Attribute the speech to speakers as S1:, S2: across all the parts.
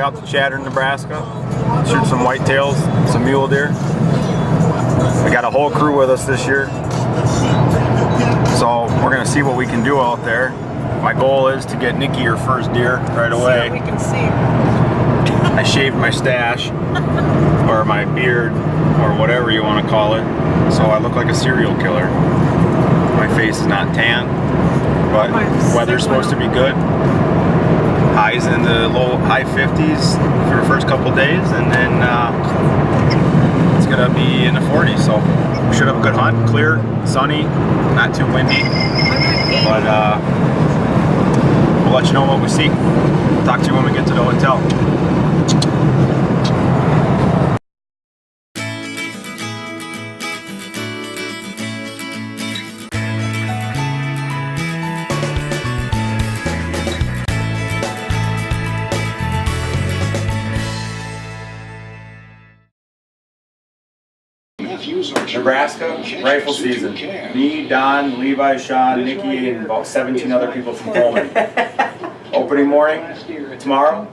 S1: out to Chadron, Nebraska. Shoot some whitetails, some mule deer. We got a whole crew with us this year. So we're gonna see what we can do out there. My goal is to get Nicki her first deer right away.
S2: So we can see.
S1: I shaved my stash, or my beard, or whatever you want to call it, so I look like a serial killer. My face is not tan, but weather's supposed to be good. Highs in the high 50s for the first couple days, and then it's gonna be in the 40s. So we should have a good hunt. Clear, sunny, not too windy, but we'll let you know what we see. Talk to you when we get to the hotel. Nebraska, rifle season. Me, Don, Levi, Sean, Nicki, and about 17 other people from Pullman. Opening morning, tomorrow,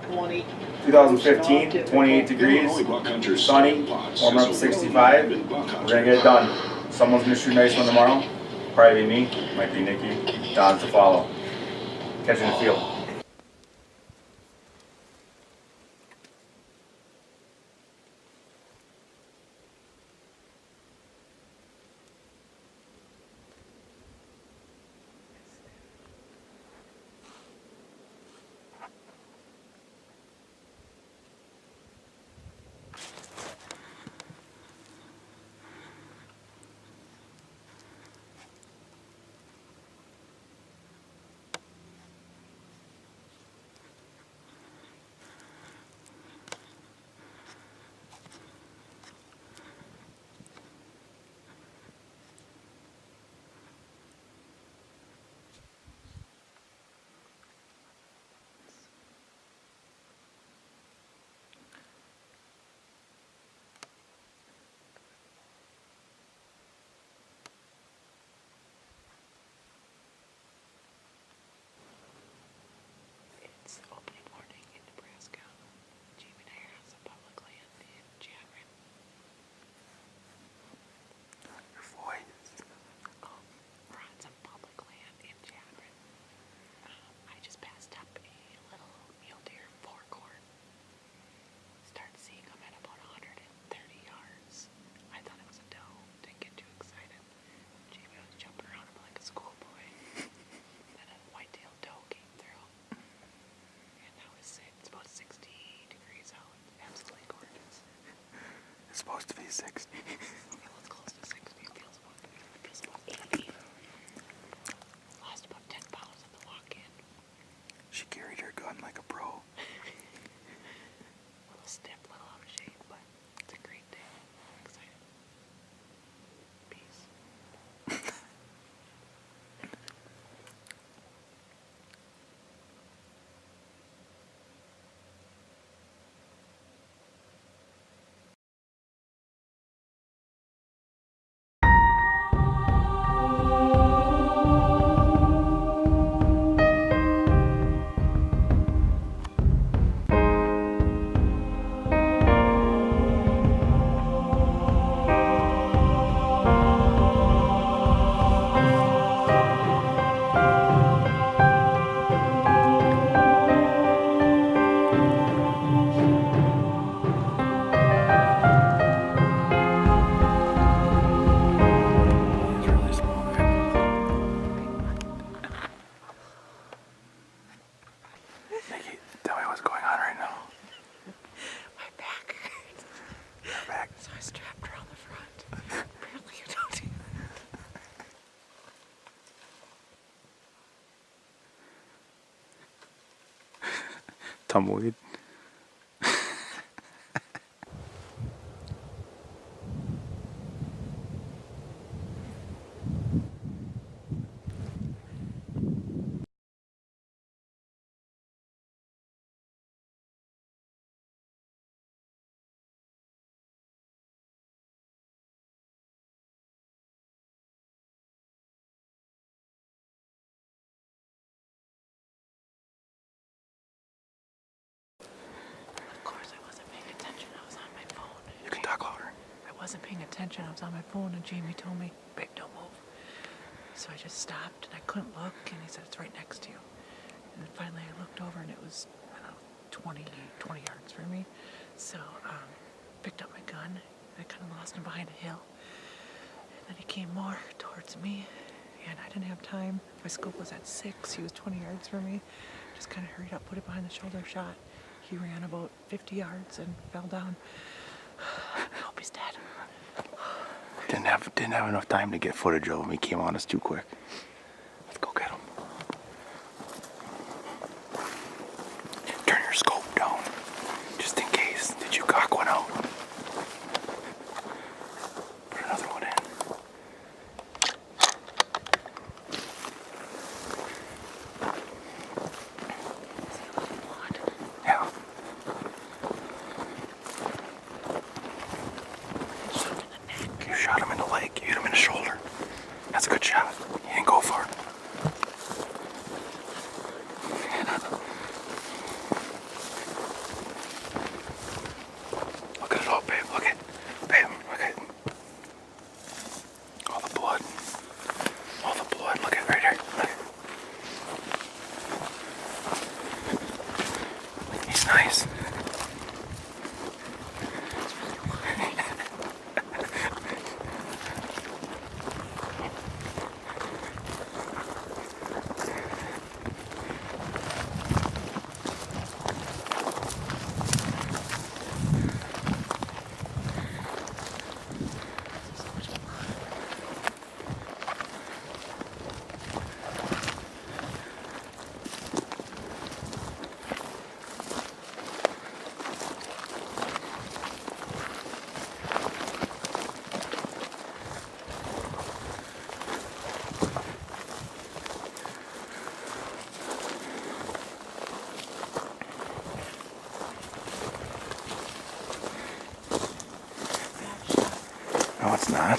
S1: 2015, 28 degrees, sunny, warm up to 65. We're gonna get it done. Someone's gonna shoot a nice one tomorrow. Probably be me, might be Nicki. Don's to follow. Catching the field.
S2: It's opening morning in Nebraska. Jamie and I are on some public land in Chadron.
S1: Your voice.
S2: Oh, we're on some public land in Chadron. I just passed up a little mule deer forecourt. Started seeing them at about 130 yards. I thought it was a doe. Didn't get too excited. Jamie was jumping around him like a schoolboy. Then a white-tailed doe came through. And now it's about 60 degrees out. Absolutely gorgeous.
S1: It's supposed to be 60.
S2: Well, it's close to 60. It feels about 80. Lost about 10 pounds on the walk-in.
S1: She carried her gun like a pro.
S2: A little stiff, a little out of shape, but it's a great day. I'm excited. Peace.
S1: Tumbleweed.
S2: wasn't paying attention. I was on my phone and Jamie told me, babe, don't move. So I just stopped and I couldn't look and he said, it's right next to you. And then finally I looked over and it was, I don't know, 20 yards from me. So picked up my gun. I kind of lost him behind a hill. And then he came more towards me and I didn't have time. My scope was at 6. He was 20 yards from me. Just kind of hurried up, put it behind the shoulder, shot. He ran about 50 yards and fell down. I hope he's dead.
S3: Didn't have enough time to get footage of him. He came on us too quick. Let's go get him. Turn your scope down, just in case. Did you cock one out? Put another one in. Yeah. You shot him in the leg. You hit him in the shoulder. That's a good shot. He didn't go for it. Look at it all, babe. Look at it. Babe, look at it. All the blood. All the blood. Look at it right here. Look at it. He's nice. No, it's not.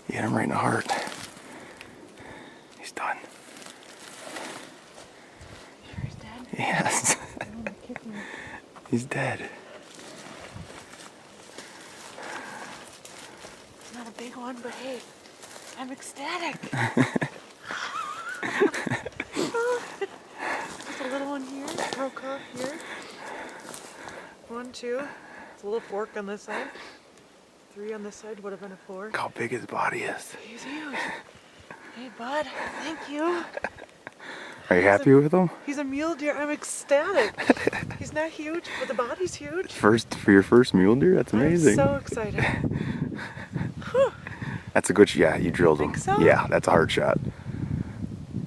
S3: You hit him right in the heart. He's done.
S2: Sure he's dead?
S3: Yes.
S2: Oh, my kidney.
S3: He's dead.
S2: It's not a big one, but hey, I'm ecstatic. There's a little one here, broke off here. 1, 2. It's a little fork on this side. 3 on this side would have been a 4.
S3: Look how big his body is.
S2: He's huge. Hey, bud. Thank you.
S3: Are you happy with him?
S2: He's a mule deer. I'm ecstatic. He's not huge, but the body's huge.
S3: For your first mule deer? That's amazing.
S2: I'm so excited. Whew.
S3: That's a good shot. Yeah, you drilled him.
S2: Think so?
S3: Yeah, that's a hard shot.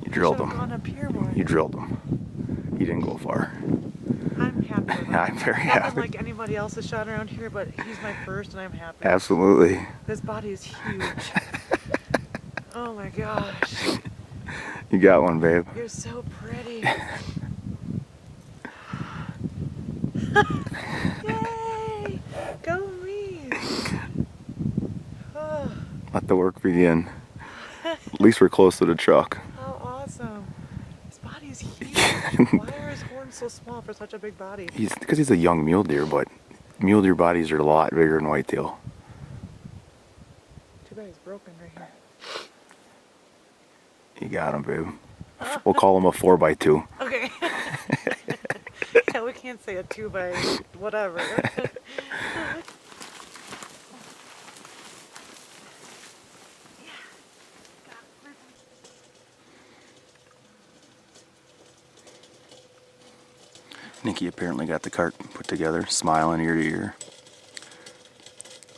S3: You drilled
S2: Should've
S3: him.
S2: gone up here more.
S3: You drilled him. He didn't go far.
S2: I'm happy with him.
S3: I'm very
S2: Nothing
S3: happy.
S2: like anybody else's shot around here, but he's my first and I'm happy.
S3: Absolutely.
S2: His body is huge. Oh my gosh.
S3: You got one, babe.
S2: You're so pretty. Yay! Go me! Oh,
S3: Let the work begin. At least we're close to the truck.
S2: how awesome. His body is huge. Why are his horns so small for such a big body?
S3: Because he's a young mule deer, but mule deer bodies are a lot bigger than whitetail.
S2: Too bad he's broken right here.
S3: You got him, babe. We'll call him a 4x2.
S2: Okay. Yeah, we can't say a 2 by whatever.
S3: Nicki apparently got the cart put together, smiling ear to ear.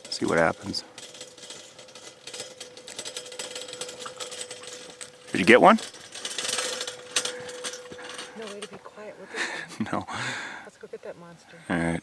S3: See what happens. Did you get one?
S2: No way to be quiet with this one.
S3: No.
S2: Let's go get that monster.
S3: All right.